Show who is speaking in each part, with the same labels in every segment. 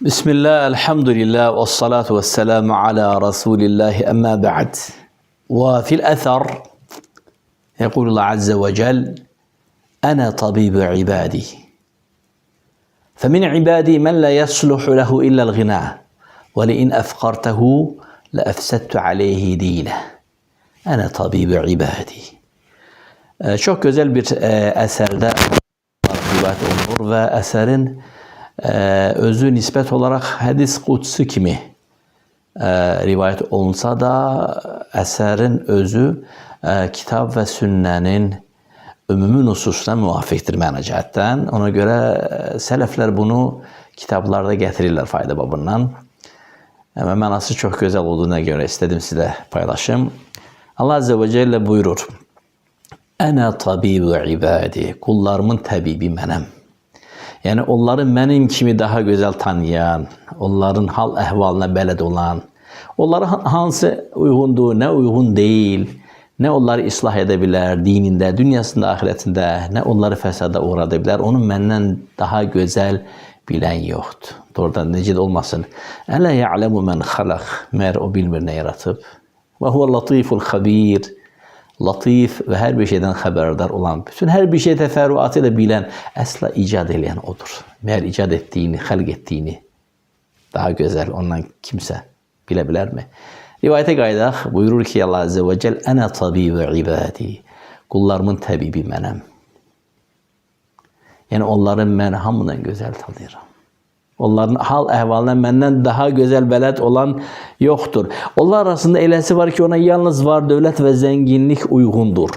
Speaker 1: بسم الله الحمد لله والصلاة والسلام على رسول الله أما بعد. وفي الأثر يقول الله عز وجل: أنا طبيب عبادي، فمن عبادي من لا يصلح له إلا الغنى، ولئن أفقرته لأفسدت عليه دينه. أنا طبيب عبادي. Çok güzel bir eserde rivayet olunur ve eserin özü nispet olarak hadis kutsi kimi rivayet olunsa da eserin özü kitap ve sünnenin ümumi nususuna muvafiktir məna cəhətdən. Ona göre selefler bunu kitaplarda getirirler fayda babından. Ama mənası çok güzel olduğuna göre istedim size paylaşım. Allah Azze ve Celle buyurur: Ene tabibu ibadi, kullarımın tabibi mənim. Yani onları mənim kimi daha güzel tanıyan, onların hal əhvalına bələd olan, onları hansı uyğundur, ne uygun değil, ne onları ıslah edebilir dininde, dünyasında, ahirətində, ne onları fəsada uğradabilir, onu məndən daha güzel bilən yoxdur. Doğrudan necə də olmasın. Ələ ya'lemu mən xalaq, məyər o bilmir nə yaratıb. Və huve latiful xabir, latif ve her bir şeyden haberdar olan, bütün her bir şey teferruatıyla bilen, asla icat edeyen odur. Meğer icat ettiğini, halk ettiğini daha güzel ondan kimse bilebilir mi? Rivayete qayıdaq, buyurur ki Allah Azze ve Celle: Ene tabibu ibadi, kullarımın tabibi mənim. Yani onların mən hamından güzel tanıyıram. Onların hal əhvalına məndən daha güzel bələd olan yoktur. Onlar arasında eləsi var ki, ona yalnız var dövlət ve zenginlik uygundur.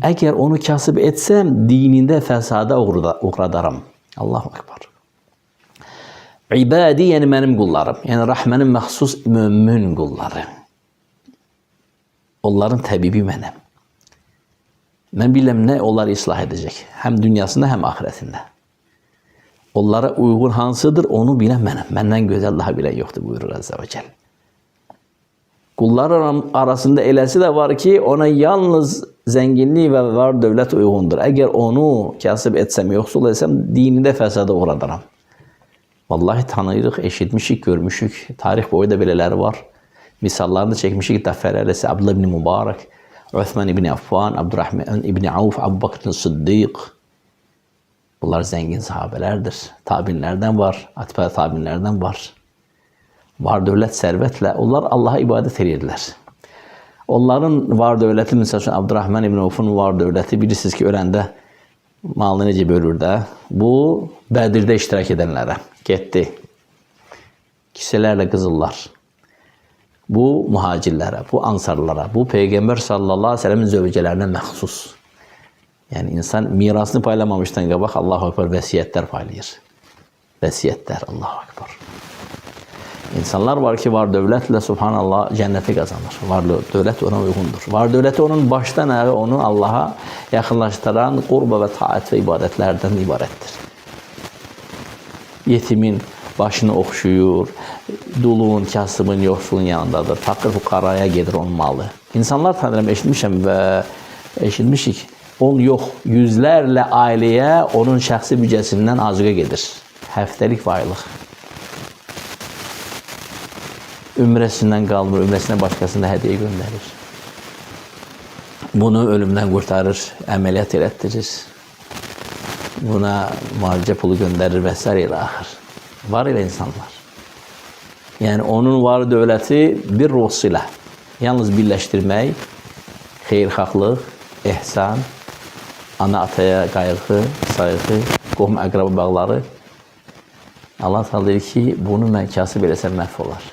Speaker 1: Eğer onu kasıb etsem, dininde fəsada uğradarım. Allahu Ekber. İbadi, yani mənim qullarım. Yani Rahmanın məxsus mümin qulları. Onların təbibi mənim. Mən biləm nə onları ıslah edecek. Hem dünyasında hem ahiretinde. Onlara uygun hansıdır onu bilən mənim. Məndən gözəl daha bilən yoxdur buyurur Azze ve Celle. Kullar arasında eləsi de var ki, ona yalnız zenginliği ve var dövlət uygundur. Eğer onu kasıb etsem, yoxsul etsem, dininde fəsada uğradıram. Vallahi tanıyırıq, eşitmişik, görmüşük. Tarih boyu da belələri var. Misallarını çekmişik. Dəfələrlə Abdullah ibn Mübarək, Uthman ibn Affan, Abdurrahman ibn Avf, Abu Bakr Sıddık. Bunlar zengin sahabelerdir. Tabinlerden var, atbə tabinlerden var. Var dövlət servetle onlar Allah'a ibadet edirlər. Onların var dövləti, mesela Abdurrahman ibn Avf'un var dövləti, bilirsiniz ki, öləndə malını necə bölür də. Bu Bədirdə iştirak edenlere getdi. Kisələrlə qızıllar. Bu muhacirlərə, bu ansarlara, bu Peygamber sallallahu aleyhi ve sellemin zövcələrine məxsus. Yani insan mirasını paylamamıştan qabaq Allahu Ekber vəsiyyətlər paylayır. Vəsiyyətlər, Allahu Ekber. İnsanlar var ki, var dövlətle subhanallah cenneti kazanır. Var dövlət ona uygundur. Var dövləti onun baştan ayağı onu Allah'a yakınlaştıran qurba ve taat ve ibadetlerden ibarettir. Yetimin başını oxşuyur, dulun, kasımın, yoxsulun yanındadır. Fakir fukaraya gelir onun malı. İnsanlar tanırım, eşitmişik. On yok, yüzlerle aileye onun şəxsi bücəsindən azıqa gedir. Həftəlik və aylıq. Ümrəsindən qalmır, ümrəsindən başqasına hediye göndərir. Bunu ölümdən qurtarır, əməliyyat elətdirir. Buna müalicə pulu göndərir və s. ilə axır. Var elə insanlar. Yani onun var dövləti bir ruhsuyla yalnız birləşdirmək, xeyirxahlıq, ehsan, ana ataya qayğı, sayğı, qohum əqrabı bağları. Allah Teala deyir ki, bunu mən kasıb eləsəm məhv olar.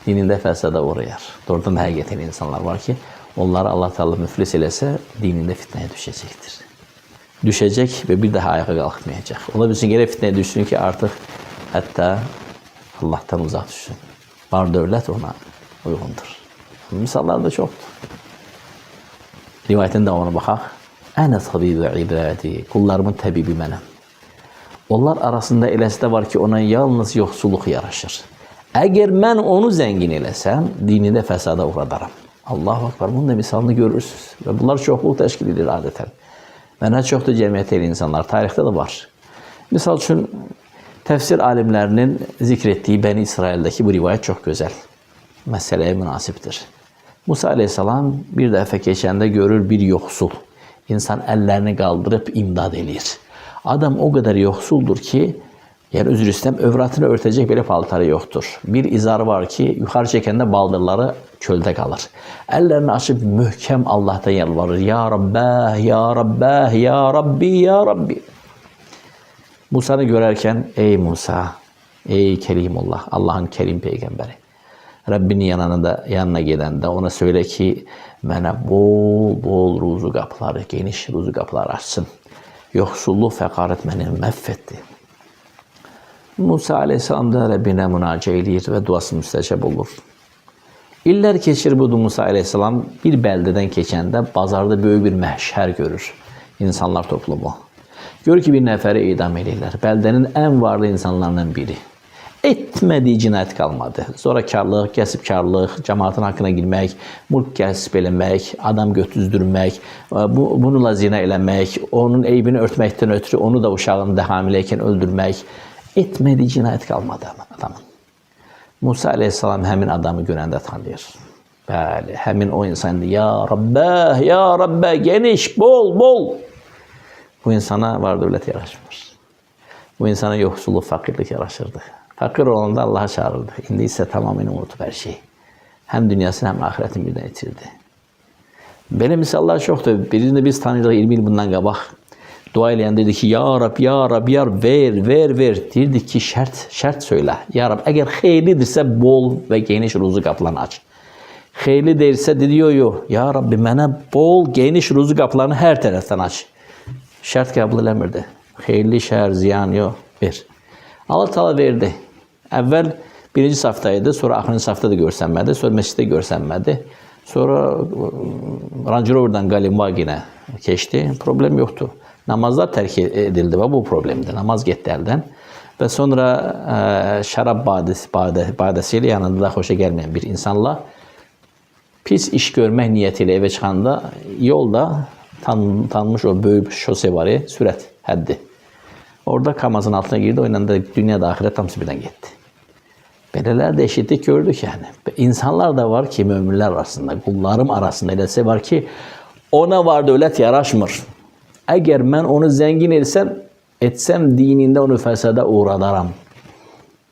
Speaker 1: Dinində fəsada uğrayar. Doğrudan həqiqətən insanlar var ki, onları Allah Teala müflis eləsə, dinində fitnəyə düşəcəkdir. Düşəcək və bir daha ayağa qalxmayacaq. Ola bilsin gerek fitnəyə düşsün ki, artıq hətta Allah'tan uzaq düşsün. Var dövlət ona uygundur. Misallar da çoxdur. Rivayetin davamına baxaq. Ene tabibu ibadi, kullarımın tabibi mənim. Onlar arasında eləsi de var ki, ona yalnız yoxsulluq yaraşır. Eğer mən onu zengin eləsəm, dinində fəsada uğradarım. Allahu Ekber, bunun da misalını görürsünüz. Ve bunlar çoxluq təşkil edir adətən. Və nə çoxdur cəmiyyətdə insanlar, tarixdə də var. Misal üçün, Tefsir alimlerinin zikrettiği Beni İsrail'deki bu rivayet çok güzel. Meseleye münasiptir. Musa Aleyhisselam bir defa geçende görür bir yoksul. İnsan ellerini kaldırıp imdad edir. Adam o kadar yoksuldur ki, yani özür istem, övratını örtecek bile paltarı yoktur. Bir izar var ki yukarı çekende baldırları çölde kalır. Ellerini açıp mühkem Allah'tan yalvarır. Ya Rabbi, Ya Rabbi, Ya Rabbi, Ya Rabbi. Musa'nı görerken, ey Musa, ey Kerimullah, Allah'ın Kerim peygamberi. Rabbinin yanına gelende ona söyle ki, bana bol bol ruzu kapıları, geniş ruzu kapıları açsın. Yoksulluk, fekaret beni mahvetti. Musa Aleyhisselam da Rabbine münacaat edir ve duası müstecab olur. İller keçir bu Musa Aleyhisselam bir beldeden keçende bazarda büyük bir məhşər görür. İnsanlar toplumu. Görür ki bir nəfəri idam edirlər. Beldenin en varlı insanlarından biri. Etmediği cinayet kalmadı. Zorakarlıq, kəsibkarlıq, cemaatin hakkına girmək, mülk kəsib eləmək, adam götüzdürmək, bununla zina eləmək, onun eybini örtməkdən ötürü onu da uşağında hamileyken öldürmək. Etmediği cinayet kalmadı adamın. Musa Aleyhisselam hemin adamı görəndə tanıyır. Bəli, hemin o insandı. Ya Rabbi, Ya Rabbi, geniş, bol, bol. Bu insana var dövlət yaraşmır. Bu insana yoksulluk, fakirlik yaraşırdı. Fakir olanda Allah'a çağırırdı. İndi ise tamamen unutup her şeyi. Hem dünyasını hem ahiretini birden itirdi. Böyle misallar çoktu. Birini biz tanıyorduk 20 yıl bundan qabaq. Dua eləyen dedi ki, Ya Rab, Ya Rab, Ya Rab, ver. Deyirdik ki, şart söyle. Ya Rab, eğer xeyirlidirsə bol ve geniş ruzu qapılarını aç. Xeyirli deyirsə dedi, yo. Ya Rabbi, mənə bol, geniş ruzu qapılarını her tərəfdən aç. Şart qəbul eləmirdi. Xeyirli, şər, ziyan, yok, ver. Allah Teala verdi. Əvvəl birinci safdaydı, sonra axırıncı safda da görsənmədi, sonra məsciddə görsənmədi. Sonra Range Rover'dan Galimbagin'e keçdi, problem yoktu. Namazlar terk edildi ve bu problemdi. Namaz gitti elden. Ve sonra şarap badesiyle yanında da hoşa gelmeyen bir insanla pis iş görmek niyetiyle eve çıkanda yolda tanınmış o büyük şose var ya, sürat haddi. Orada kamazın altına girdi, o da dünyada ahiret tam birden gitti. Belələr de eşittik, gördük yani. İnsanlar da var ki, müminler arasında, kullarım arasında eləsə var ki, ona var dövlət yaraşmır. Eğer ben onu zengin etsem dininde onu fesada uğradaram.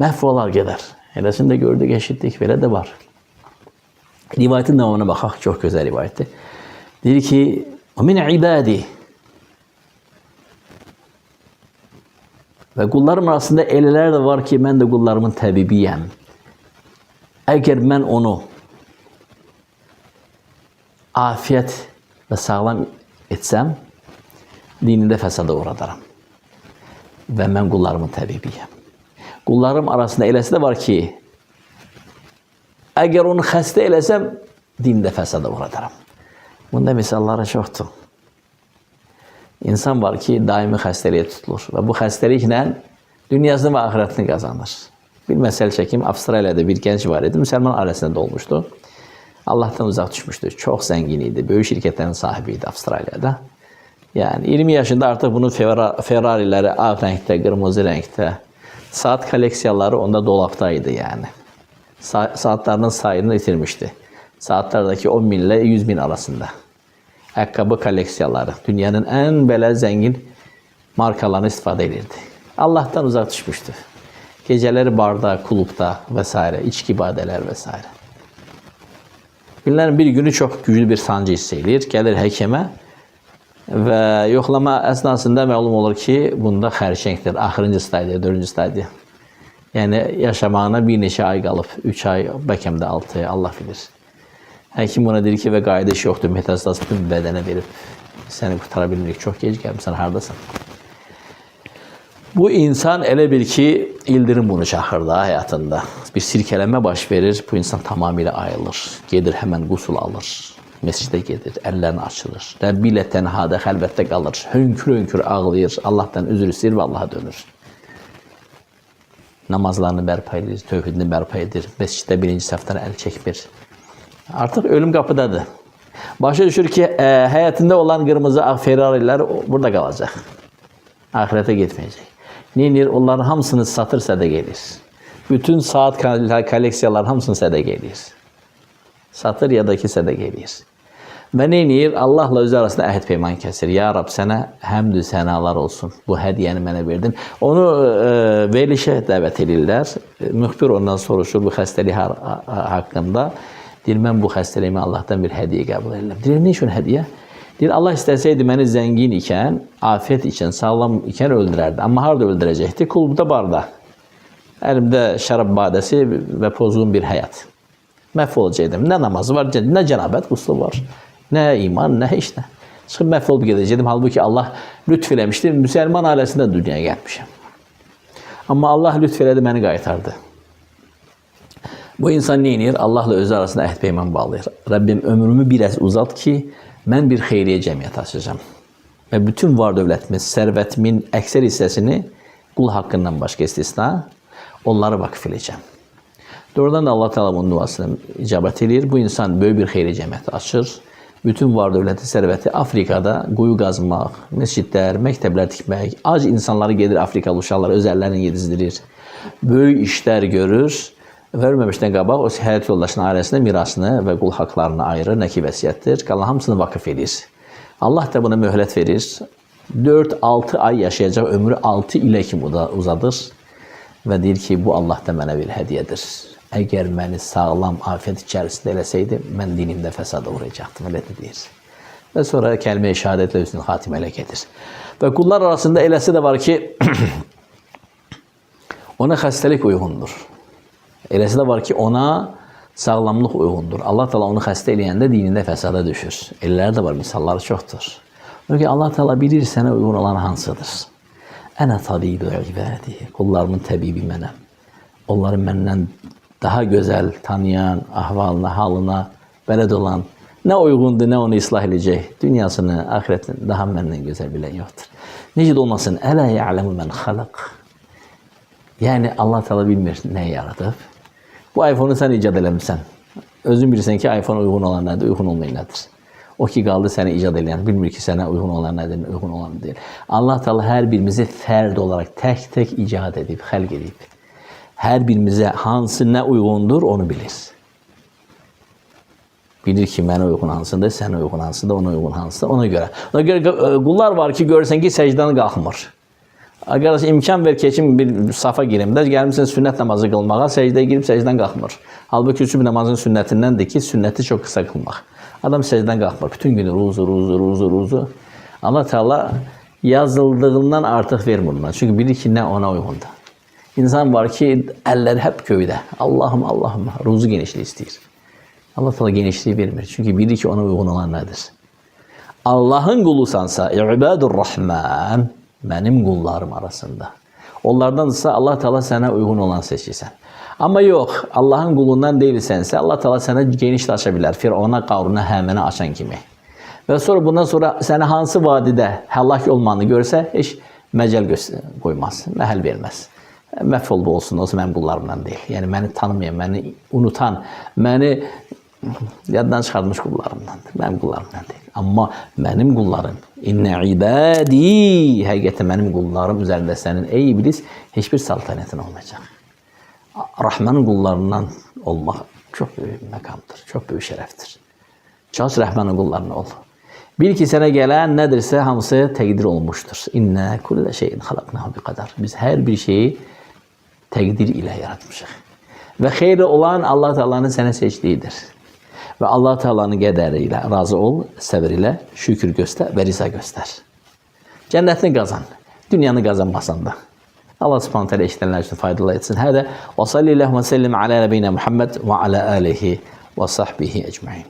Speaker 1: Məhvolar gedər. Eləsini de gördük, eşittik, belə de var. Rivayetin devamına baxaq, çok güzel rivayetdir. Deyir ki, min ibadi ve kullarım arasında elələr de var ki, ben de kullarımın təbibiyəm. Eğer ben onu afiyet ve sağlam etsem, dininde fesada uğradarım. Ve ben kullarımın təbibiyəm. Kullarım arasında eləsi de var ki, eğer onu xəstə eləsəm, dininde fesada uğradarım. Bunda misalları çoxdur. İnsan var ki, daimi xəstəliyə tutulur ve bu xəstəliklə dünyasını ve ahiretini kazanır. Bir məsəl çekim, Avustralya'da bir genç var idi, Müslüman ailesinde olmuştu. Allah'tan uzak düşmüştü. Çok zengin idi. Büyük şirketlerin sahibiydi Avustralya'da. Yani 20 yaşında artık bunun Ferrari'leri ağ renkte, kırmızı renkte. Saat koleksiyaları onda dolaptaydı yani. Saatlerinin sayını yitirmişti. Saatlerdeki 10 bin ile 100 bin arasında. Ayakkabı koleksiyaları. Dünyanın en böyle zengin markalarını istifade edirdi. Allah'tan uzak düşmüştü. Geceleri barda, kulüpte vesaire, içki badeler vesaire. Günlerin bir günü çok güçlü bir sancı hissedilir. Gelir həkimə ve yoxlama əsnasında məlum olur ki, bunda xərçəngdir. Axırıncı stadiya, 4-cü stadiya. Yani yaşamağına bir neçə ay qalıb. 3 ay, bəlkə də 6 ay, Allah bilir. Həkim buna deyir ki, və qayıdış yoxdur. Metastaz bütün bədənə verib səni qurtara bilmirik. Çox gec gəlmişsən, hardasan? Bu insan elə bil ki, ildirim bunu çaxır da hayatında. Bir sirkeleme baş verir, bu insan tamamıyla ayılır. Gedir hemen gusul alır. Mescide gedir, ellerini açılır. Rabbi ile tenhada, xəlvətdə qalır. Hönkür ağlayır, Allah'tan üzr istəyir ve Allah'a dönür. Namazlarını bərpa edir, tövhidini bərpa edir. Mesciddə birinci safdan əl çəkmir. Artık ölüm kapıdadır. Başa düşür ki, hayatında olan kırmızı ağ Ferrari'ler burada kalacak. Ahirete gitmeyecek. Neyinir? Onların hamısını satır sədəqə edir. Bütün saat kolleksiyaların hamısını sədəqə edir. Satır ya da ki sədəqə edir. Və neyinir? Allahla özü arasında əhd peyman kəsir. Ya Rab, sənə həmdü sənalar olsun. Bu hədiyyəni mənə verdin. Onu verilişə dəvət edirlər. Müxbir ondan soruşur bu xəstəlik haqqında. Deyir, mən bu xəstəliyimi Allahdan bir hədiyyə qəbul edirəm. Deyir, nə üçün hədiyyə? Deyir, Allah istəsəydi məni zəngin ikən, afiyət ikən, sağlam ikən öldürərdi. Amma harada öldürəcəkdi? Klubda, barda. Əlimdə şərab badəsi və pozğun bir həyat. Məhv olacaqdım. Nə namazı var, nə cənabət quslu var. Nə iman, nə heç nə. Çıxıb məhv olub gedəcəkdim. Halbuki Allah lütf eləmişdi. Müsəlman ailəsində dünyaya gəlmişəm. Amma Allah lütf elədi, məni qaytardı. Bu insan neyinir? Allahla özü arasında əhd peyman bağlayır. Rabbim ömrümü biraz uzat ki, mən bir xeyriyyə cəmiyyət açacağım. Və bütün var dövlətimin, sərvətimin əksər hissəsini qul haqqından başqa istisna, onları vakf edəcəm. Doğrudan da Allah Teala bunun duasını icabət edir. Bu insan böyük bir xeyriyyə cəmiyyəti açır. Bütün var dövləti, sərvəti Afrikada quyu qazmaq, məscidlər, məktəblər tikmək, ac insanları gedir Afrikalı uşaqlar öz əllərini yedizdirir. Böyük işlər görür və ölməmişdən qabaq o həyat yoldaşının ailəsində mirasını və qul haqlarını ayırır, nə ki vəsiyyətdir, qalan hamısını vakf edir. Allah da buna möhlət verir. 4-6 ay yaşayacaq ömrü 6 ilə kimi uzadır və deyir ki, bu Allah da mənə bir hədiyyədir. Əgər məni sağlam, afiyət içərisində eləsəydi, mən dinimdə fəsada uğrayacaqdım, elə də deyir. Və sonra kəlmə-i şəhadətlə hüsnül xatimə elə gedir. Və qullar arasında eləsi də var ki, ona xəstəlik uyğundur. Eləsi də var ki, ona sağlamlıq uyğundur. Allah Teala onu xəstə eləyəndə dinində fəsada düşür. Elələri də var, misalları çoxdur. Çünki Allah Teala bilir sənə uyğun olan hansıdır. Ənə tabibi ibadi, qullarımın təbibi mənəm. Onları məndən daha gözəl tanıyan, ahvalına, halına bələd olan, nə uyğundur, nə onu islah edəcək, dünyasını, ahirətini daha məndən gözəl bilən yoxdur. Necə də olmasın, ələ ya'ləmu mən xalaq. Yəni, Allah Teala bilmir nə yaradıb. Bu iPhone-u sən icad eləmirsən. Özün bilirsən ki, iPhone uyğun olan nədir, uyğun olmayan nədir. O ki, qaldı səni icad eləyən, bilmir ki, sənə uyğun olan nədir, uyğun olan deyil. Allah Teala hər birimizi fərd olaraq tək-tək icad edib, xəlq edib. Hər birimizə hansı nə uyğundur, onu bilir. Bilir ki, mənə uyğun hansıdır, sənə uyğun hansıdır, ona uyğun hansıdır, ona görə. Ona görə qullar var ki, görürsən ki, səcdən qalxmır. Arkadaş, imkan ver keçim bir safa girim də, gəlmişsən sünnət namazı qılmağa, səcdəyə girib səcdən qalxmır. Halbuki üsüb namazın sünnətindəndir ki, sünnəti çox qısa qılmaq. Adam səcdən qalxmır, bütün günü ruzu. Allah Teala yazıldığından artıq vermir buna. Çünki bilir ki, nə ona uyğundur. İnsan var ki, əlləri həp göydə. Allahım, Allahım, ruzu genişliyi istəyir. Allah Teala genişliyi vermir. Çünki bilir ki, ona uyğun olan nədir? Allahın qulusansa, İbadur Rahman, mənim qullarım arasında. Onlardansa Allah Teala sənə uyğun olan seçirsən. Amma yox, Allahın qulundan deyilsənsə, Allah Teala sənə geniş aça bilər. Fir'ona, Qaruna, Həmənə açan kimi. Və sonra bundan sonra sənə hansı vadidə həlak olmanı görsə, heç məcəl qoymaz, məhəl verməz. Məhv oldu olsun, olsa mənim qullarımdan deyil. Yəni, məni tanımayan, məni unutan, məni yaddan çıxarmış qullarımdandır. Mənim qullarımdan deyil. Amma mənim qullarım, İnnə ibadi, həqiqətən mənim qullarım üzərində sənin, ey iblis, heç bir saltanətin olmayacaq. Rahmanın qullarından olmaq çox böyük məqamdır, çox böyük şərəfdir. Çalış Rəhmanın qullarına ol. Bil ki, sənə gələn nədirsə, hamısı təqdir olmuşdur. İnnə kullə şeyin xalaqnahu bi qədər. Biz hər bir şeyi təqdir ilə yaratmışıq. Və xeyri olan Allah Teala'nın sənə seçdiyidir. Və Allah Teala'nın qədəri ilə razı ol, səbir ilə şükür göstər və riza göstər. Cənnətini qazan, dünyanı qazanmasan da. Allah Subhanahu taala eşidənlər üçün faydalı etsin. Hədə və sallallahu və səllim alə nəbiyyinə Muhammed və alə alihi və sahbihi ecmaîn.